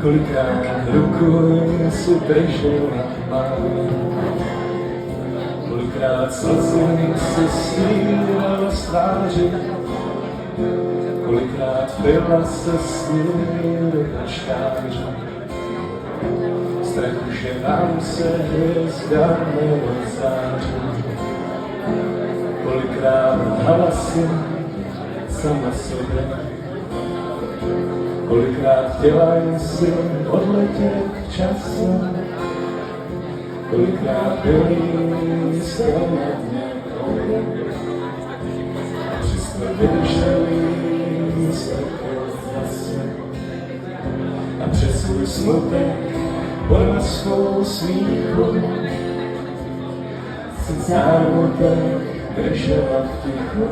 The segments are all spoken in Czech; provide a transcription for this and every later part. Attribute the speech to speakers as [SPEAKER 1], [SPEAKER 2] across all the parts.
[SPEAKER 1] Kolikrát ruku si držela mám, kolikrát slzy si snívala z tváře, kolikrát pila se sní do kaštáře. Strachu, že nám se hvězda nebo záře, kolikrát lhala si sama sobě, kolikrát chtěla si odletět časem, kolikrát byli stejně a přesto vydrželi a přes svůj smutek pod maskou smíchu si zámutek držela v tichu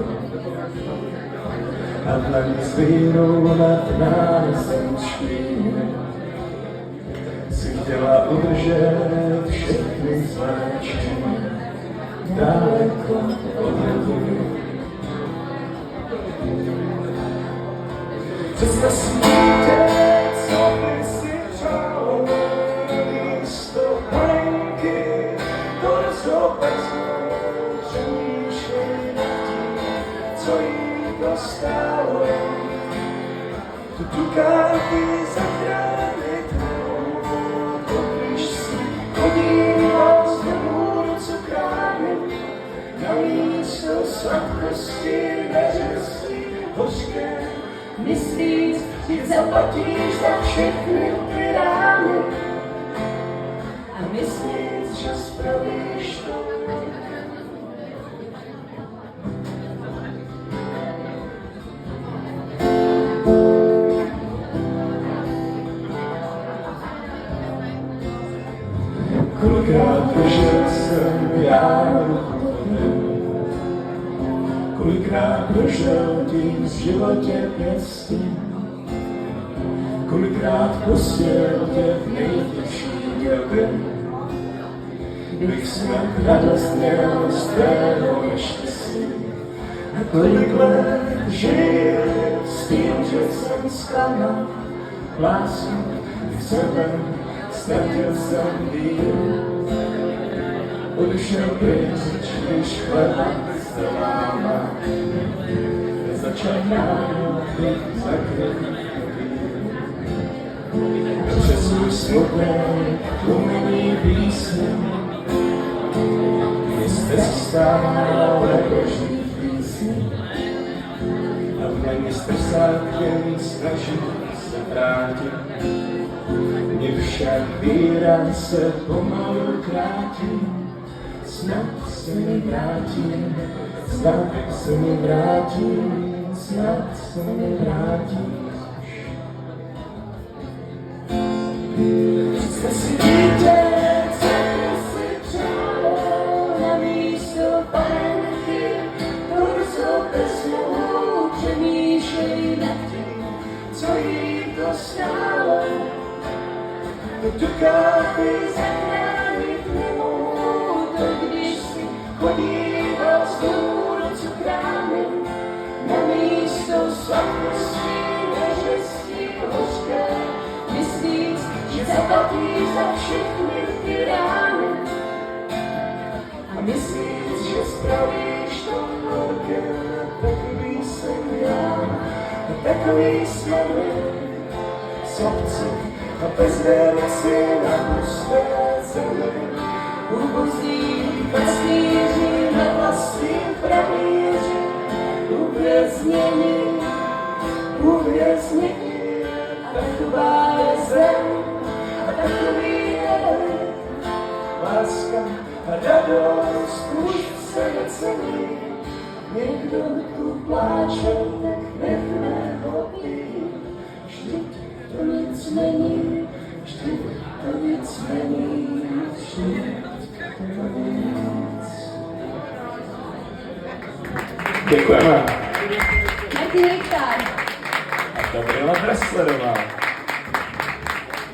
[SPEAKER 1] a dlaní s vírou nad názem špíny si chtěla udržet všechny zváčky daleko od rodiny. Cesta smíte, co by si přál, místo plenky, to rozobecnou přemýšlej nad tím, co jí dostalo. Tu káty zachránit to když si chodíval z domů do cukrárny, na místo sladkosti neřestí hořké, myslíc, že zaplatíš za všechny ty rány a myslíc, že spravíš to. Kolikrát držel jsem já ruku tebe, kolikrát držel tím v životě pěstí, kolikrát pustil tě v nejtěžší době, bych snad radost měl z tvého neštěstí. A kolik let žil s tím, že jsem zklamal lásku v sebe, ztratil jsem víru. Odešel pryč, když chleba se láma, začal nájít zakrytý. Přes svůj smutek umení písně, jste stále boží písně. A v něm jste vsákem snaží se vrátit, mě však víra se pomalu krátí. Snad se mi vrátí, snad se mi vrátí, snad se mi vrátí. Představ si dítě, co by si přálo, na místo panenky, torzo bez nohou, přemýšlej nad tím, co jí to stálo. Tu kápy zachránit nemohu, to když si chodíval z domů do cukrárny, na místo sladkosti neřestí hořké, myslíc, že zaplatíš za všechny ty rány a myslíc, že spravíš to horké. Takový jsem já a takový jsme my, sobci a bezvěrci na pusté zemi, ubozí pastýři na vlastním pranýři, uvěznění a taková je zem a takový je láska a radost už se necení. Někdo tu pláče, tak nechme ho být, vždyť to nic není, vždyť to nic není, vždyť to nic.
[SPEAKER 2] Děkujeme.
[SPEAKER 3] Martin Richtár.
[SPEAKER 2] A Gabriela Dresslerová.